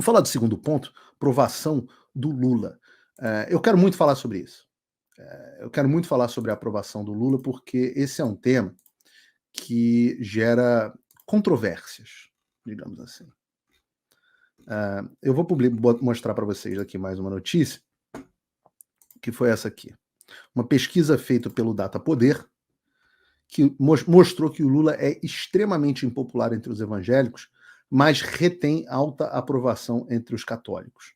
Vamos falar do segundo ponto, aprovação do Lula. Eu quero muito falar sobre isso. Eu quero muito falar sobre a aprovação do Lula, porque esse é um tema que gera controvérsias, digamos assim. Eu vou mostrar para vocês aqui mais uma notícia, que foi essa aqui. Uma pesquisa feita pelo Data Poder, que mostrou que o Lula é extremamente impopular entre os evangélicos, mas retém alta aprovação entre os católicos.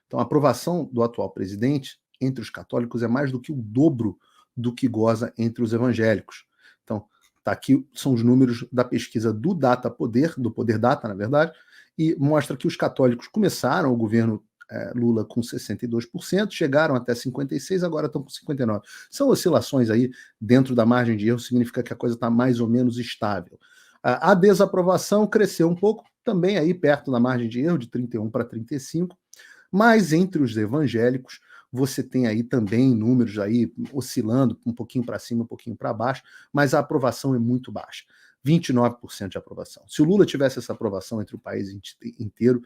Então, a aprovação do atual presidente entre os católicos é mais do que o dobro do que goza entre os evangélicos. Então, tá aqui, são os números da pesquisa do Data Poder, do Poder Data, na verdade, e mostra que os católicos começaram o governo Lula com 62%, chegaram até 56%, agora estão com 59%. São oscilações aí dentro da margem de erro, significa que a coisa está mais ou menos estável. A desaprovação cresceu um pouco, também aí perto da margem de erro, de 31 para 35%, mas entre os evangélicos você tem aí também números aí oscilando um pouquinho para cima, um pouquinho para baixo, mas a aprovação é muito baixa. 29% de aprovação. Se o Lula tivesse essa aprovação entre o país inteiro,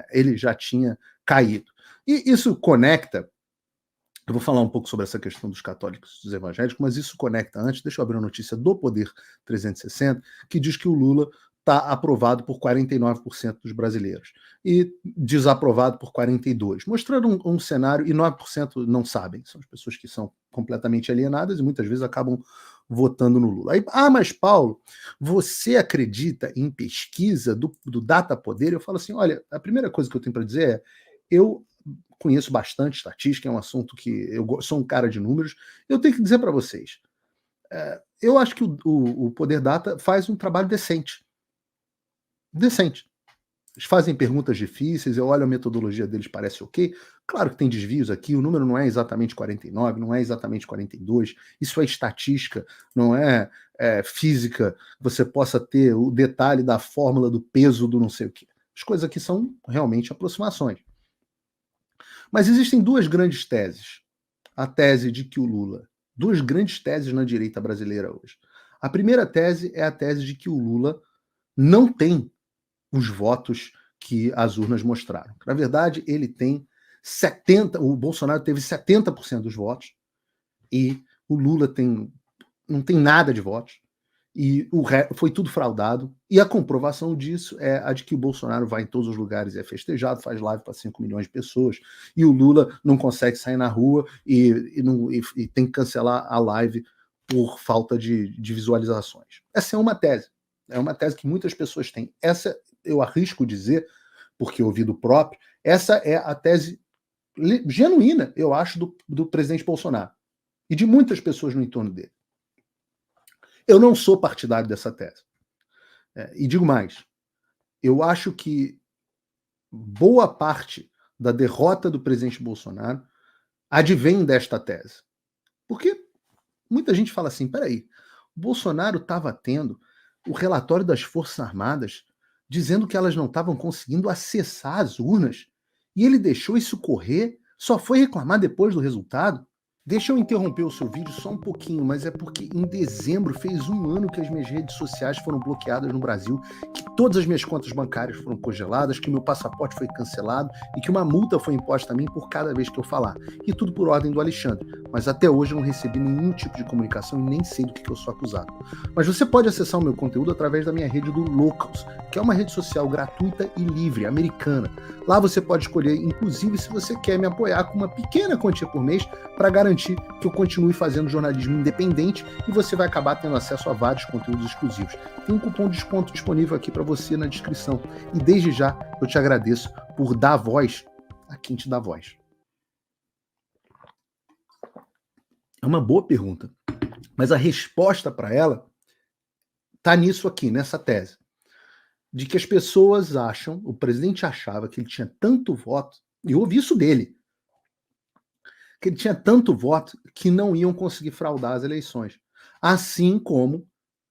ele já tinha caído. E isso conecta, eu vou falar um pouco sobre essa questão dos católicos e dos evangélicos, mas isso conecta antes, deixa eu abrir uma notícia do Poder 360, que diz que o Lula está aprovado por 49% dos brasileiros e desaprovado por 42%, mostrando um cenário, e 9% não sabem, são as pessoas que são completamente alienadas e muitas vezes acabam votando no Lula. Aí, mas Paulo, você acredita em pesquisa do Data Poder? Eu falo assim, olha, a primeira coisa que eu tenho para dizer é, eu conheço bastante estatística, é um assunto que eu sou um cara de números, eu tenho que dizer para vocês, eu acho que o Poder Data faz um trabalho decente. Eles fazem perguntas difíceis, eu olho a metodologia deles, parece ok. Claro que tem desvios aqui, o número não é exatamente 49, não é exatamente 42, isso é estatística, não é física, você possa ter o detalhe da fórmula do peso do não sei o quê. As coisas aqui são realmente aproximações. Mas existem duas grandes teses. A tese de que o Lula... Duas grandes teses na direita brasileira hoje. A primeira tese é a tese de que o Lula não tem os votos que as urnas mostraram. Na verdade, ele tem 70%, o Bolsonaro teve 70% dos votos e o Lula não tem nada de votos e foi tudo fraudado. E a comprovação disso é a de que o Bolsonaro vai em todos os lugares e é festejado, faz live para 5 milhões de pessoas, e o Lula não consegue sair na rua e tem que cancelar a live por falta de visualizações. Essa é uma tese. É uma tese que muitas pessoas têm. Essa, eu arrisco dizer, porque eu ouvi do próprio, essa é a tese genuína, eu acho, do presidente Bolsonaro e de muitas pessoas no entorno dele. Eu não sou partidário dessa tese. E digo mais, eu acho que boa parte da derrota do presidente Bolsonaro advém desta tese. Porque muita gente fala assim, peraí, o Bolsonaro estava tendo o relatório das Forças Armadas dizendo que elas não estavam conseguindo acessar as urnas e ele deixou isso correr, só foi reclamar depois do resultado? Deixa eu interromper o seu vídeo só um pouquinho, mas é porque em dezembro fez um ano que as minhas redes sociais foram bloqueadas no Brasil, que todas as minhas contas bancárias foram congeladas, que meu passaporte foi cancelado e que uma multa foi imposta a mim por cada vez que eu falar. E tudo por ordem do Alexandre. Mas até hoje eu não recebi nenhum tipo de comunicação e nem sei do que eu sou acusado. Mas você pode acessar o meu conteúdo através da minha rede do Locals, que é uma rede social gratuita e livre, americana. Lá você pode escolher, inclusive, se você quer me apoiar com uma pequena quantia por mês para garantir que eu continue fazendo jornalismo independente e você vai acabar tendo acesso a vários conteúdos exclusivos. Tem um cupom de desconto disponível aqui para você na descrição. E desde já eu te agradeço por dar voz a quem te dá voz. É uma boa pergunta, mas a resposta para ela está nisso aqui, nessa tese. De que as pessoas acham, o presidente achava que ele tinha tanto voto, e eu ouvi isso dele, que ele tinha tanto voto que não iam conseguir fraudar as eleições. Assim como,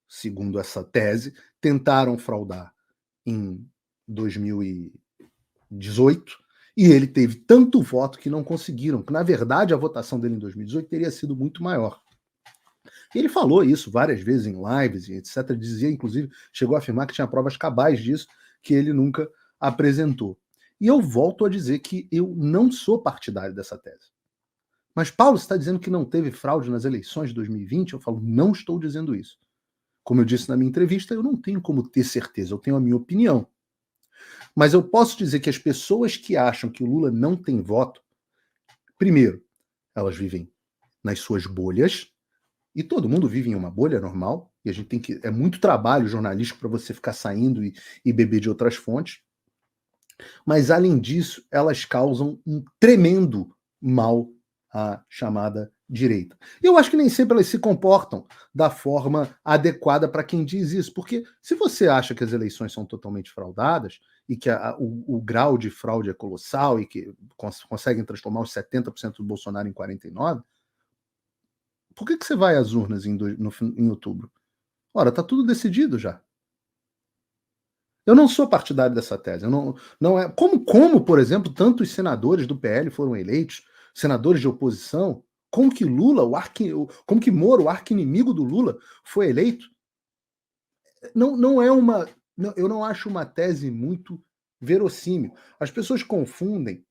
segundo essa tese, tentaram fraudar em 2018 e ele teve tanto voto que não conseguiram, que na verdade a votação dele em 2018 teria sido muito maior. Ele falou isso várias vezes em lives e etc. Dizia, inclusive, chegou a afirmar que tinha provas cabais disso, que ele nunca apresentou. E eu volto a dizer que eu não sou partidário dessa tese. Mas, Paulo, você está dizendo que não teve fraude nas eleições de 2020? Eu falo, não estou dizendo isso. Como eu disse na minha entrevista, eu não tenho como ter certeza, eu tenho a minha opinião. Mas eu posso dizer que as pessoas que acham que o Lula não tem voto, primeiro, elas vivem nas suas bolhas, e todo mundo vive em uma bolha normal, e a gente tem que. É muito trabalho jornalístico para você ficar saindo e beber de outras fontes. Mas, além disso, elas causam um tremendo mal à chamada direita. E eu acho que nem sempre elas se comportam da forma adequada para quem diz isso, porque se você acha que as eleições são totalmente fraudadas e que o grau de fraude é colossal e que conseguem transformar os 70% do Bolsonaro em 49%, por que você vai às urnas em outubro? Ora, está tudo decidido já. Eu não sou partidário dessa tese. Eu não é como, por exemplo, tantos senadores do PL foram eleitos, senadores de oposição, como que Lula, como que Moro, o arqui-inimigo do Lula, foi eleito? Não é uma, eu não acho uma tese muito verossímil. As pessoas confundem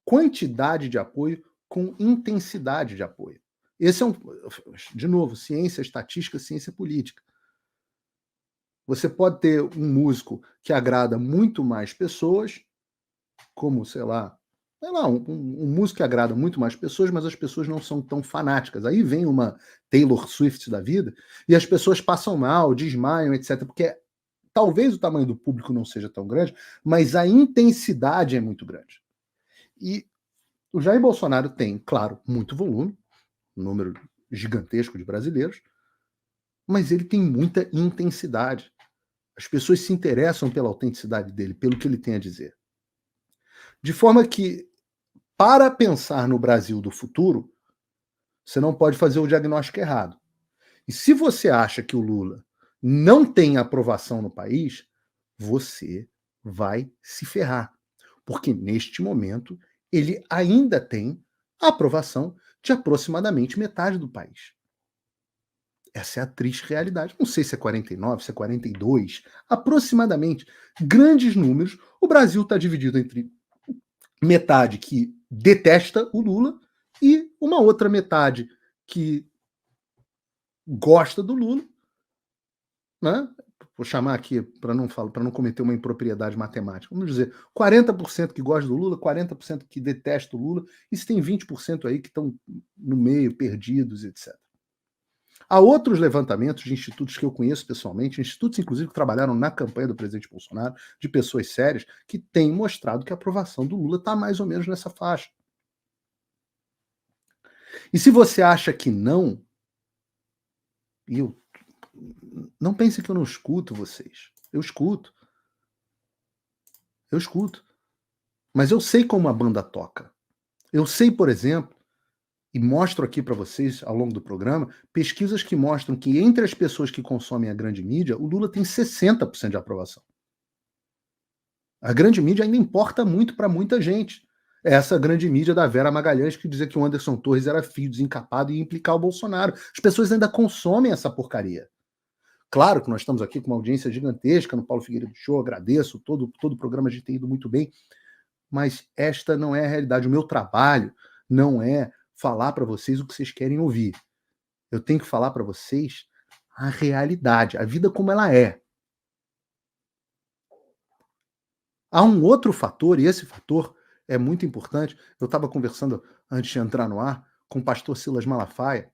quantidade de apoio com intensidade de apoio. Esse é de novo, ciência estatística, ciência política. Você pode ter um músico que agrada muito mais pessoas, como, sei lá, um músico que agrada muito mais pessoas, mas as pessoas não são tão fanáticas. Aí vem uma Taylor Swift da vida e as pessoas passam mal, desmaiam, etc. Porque talvez o tamanho do público não seja tão grande, mas a intensidade é muito grande. E o Jair Bolsonaro tem, claro, muito volume, um número gigantesco de brasileiros, mas ele tem muita intensidade. As pessoas se interessam pela autenticidade dele, pelo que ele tem a dizer. De forma que, para pensar no Brasil do futuro, você não pode fazer o diagnóstico errado. E se você acha que o Lula não tem aprovação no país, você vai se ferrar. Porque, neste momento, ele ainda tem a aprovação de aproximadamente metade do país. Essa é a triste realidade. Não sei se é 49, se é 42, aproximadamente. Grandes números. O Brasil está dividido entre metade que detesta o Lula e uma outra metade que gosta do Lula, né? Vou chamar aqui para não cometer uma impropriedade matemática. Vamos dizer, 40% que gosta do Lula, 40% que detesta o Lula, e se tem 20% aí que estão no meio, perdidos, etc. Há outros levantamentos de institutos que eu conheço pessoalmente, institutos inclusive que trabalharam na campanha do presidente Bolsonaro, de pessoas sérias, que têm mostrado que a aprovação do Lula está mais ou menos nessa faixa. E se você acha que não, não pense que eu não escuto vocês. Eu escuto. Eu escuto. Mas eu sei como a banda toca. Eu sei, por exemplo, e mostro aqui para vocês ao longo do programa, pesquisas que mostram que entre as pessoas que consomem a grande mídia, o Lula tem 60% de aprovação. A grande mídia ainda importa muito para muita gente. Essa grande mídia da Vera Magalhães que dizia que o Anderson Torres era filho desencapado e ia implicar o Bolsonaro. As pessoas ainda consomem essa porcaria. Claro que nós estamos aqui com uma audiência gigantesca no Paulo Figueiredo Show, agradeço, todo o programa a gente tem ido muito bem, mas esta não é a realidade. O meu trabalho não é falar para vocês o que vocês querem ouvir. Eu tenho que falar para vocês a realidade, a vida como ela é. Há um outro fator, e esse fator é muito importante. Eu estava conversando antes de entrar no ar com o pastor Silas Malafaia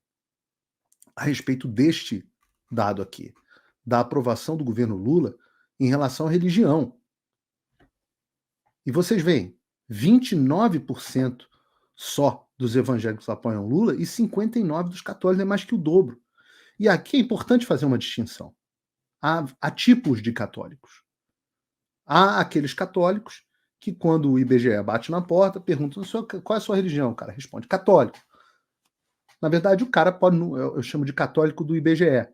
a respeito deste dado aqui, da aprovação do governo Lula em relação à religião. E vocês veem, 29% só dos evangélicos apoiam Lula e 59% dos católicos, é mais que o dobro. E aqui é importante fazer uma distinção. Há tipos de católicos. Há aqueles católicos que, quando o IBGE bate na porta, perguntam qual é a sua religião. O cara responde, católico. Na verdade, o cara pode, eu chamo de católico do IBGE.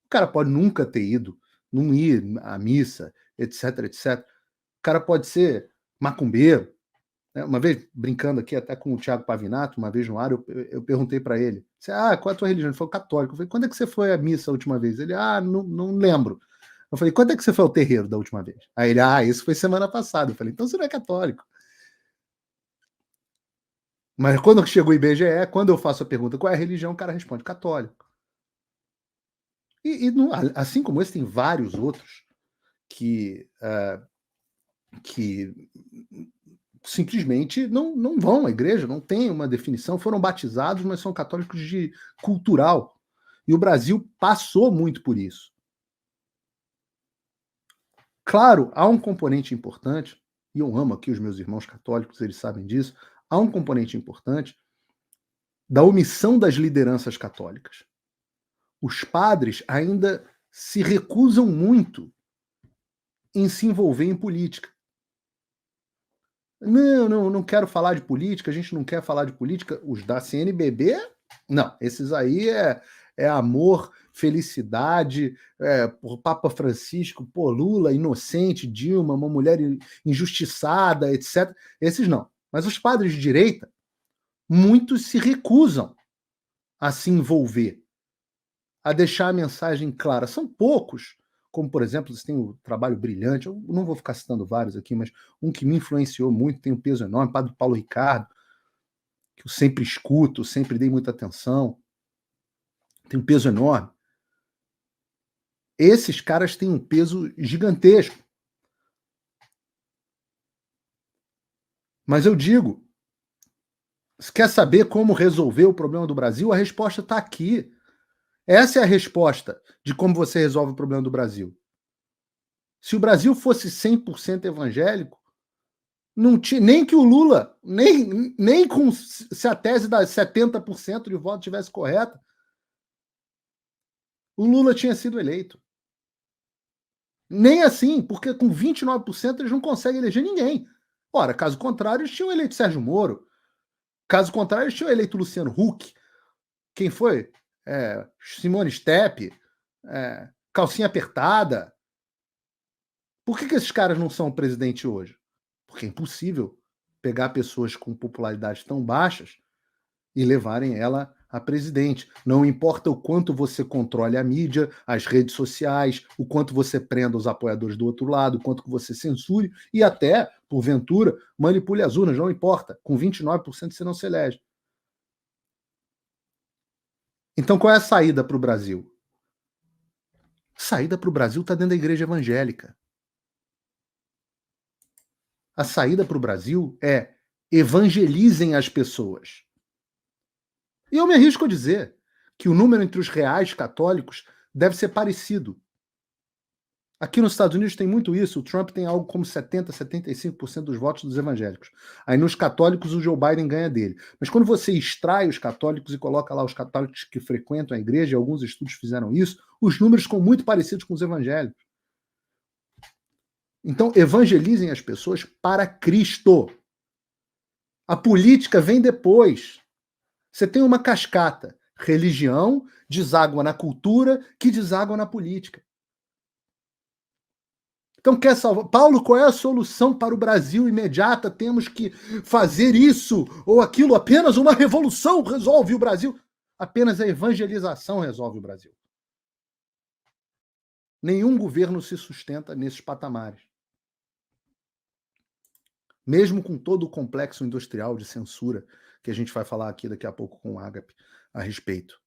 O cara pode nunca ter ido, não ir à missa, etc, etc. O cara pode ser macumbeiro. Uma vez, brincando aqui até com o Thiago Pavinato, uma vez no ar, eu perguntei para ele, qual é a tua religião? Ele falou, católico. Eu falei, quando é que você foi à missa a última vez? Ele, não lembro. Eu falei, quando é que você foi ao terreiro da última vez? Aí ele, isso foi semana passada. Eu falei, então você não é católico. Mas quando chegou o IBGE, quando eu faço a pergunta qual é a religião, o cara responde católico. Assim como esse, tem vários outros que simplesmente não vão à igreja, não tem uma definição, foram batizados, mas são católicos de cultural. E o Brasil passou muito por isso. Claro, há um componente importante, e eu amo aqui os meus irmãos católicos, eles sabem disso, há um componente importante da omissão das lideranças católicas. Os padres ainda se recusam muito em se envolver em política. Não quero falar de política, a gente não quer falar de política. Os da CNBB, não. Esses aí é amor, felicidade, por Papa Francisco, por Lula, inocente, Dilma, uma mulher injustiçada, etc. Esses não. Mas os padres de direita, muitos se recusam a se envolver, a deixar a mensagem clara. São poucos, como, por exemplo, você tem o trabalho brilhante, eu não vou ficar citando vários aqui, mas um que me influenciou muito, tem um peso enorme, o padre Paulo Ricardo, que eu sempre escuto, sempre dei muita atenção, tem um peso enorme. Esses caras têm um peso gigantesco. Mas eu digo, se quer saber como resolver o problema do Brasil, a resposta está aqui. Essa é a resposta de como você resolve o problema do Brasil. Se o Brasil fosse 100% evangélico, não tinha, nem que o Lula, nem com, se a tese das 70% de voto tivesse correta, o Lula tinha sido eleito. Nem assim, porque com 29% eles não conseguem eleger ninguém. Ora, caso contrário, eles tinham eleito Sérgio Moro. Caso contrário, eles tinham eleito Luciano Huck. Quem foi? Simone Steppe, calcinha apertada. Por que esses caras não são presidente hoje? Porque é impossível pegar pessoas com popularidade tão baixas e levarem ela a presidente. Não importa o quanto você controle a mídia, as redes sociais, o quanto você prenda os apoiadores do outro lado, o quanto que você censure e até, porventura, manipule as urnas, não importa. Com 29% você não se elege. Então qual é a saída para o Brasil? A saída para o Brasil está dentro da igreja evangélica. A saída para o Brasil é evangelizem as pessoas. E eu me arrisco a dizer que o número entre os reais católicos deve ser parecido. Aqui nos Estados Unidos tem muito isso. O Trump tem algo como 70%, 75% dos votos dos evangélicos. Aí nos católicos o Joe Biden ganha dele. Mas quando você extrai os católicos e coloca lá os católicos que frequentam a igreja, e alguns estudos fizeram isso, os números ficam muito parecidos com os evangélicos. Então, evangelizem as pessoas para Cristo. A política vem depois. Você tem uma cascata. Religião deságua na cultura, que deságua na política. Então, quer salvar? Paulo, qual é a solução para o Brasil imediata? Temos que fazer isso ou aquilo. Apenas uma revolução resolve o Brasil. Apenas a evangelização resolve o Brasil. Nenhum governo se sustenta nesses patamares. Mesmo com todo o complexo industrial de censura que a gente vai falar aqui daqui a pouco com o Agape a respeito.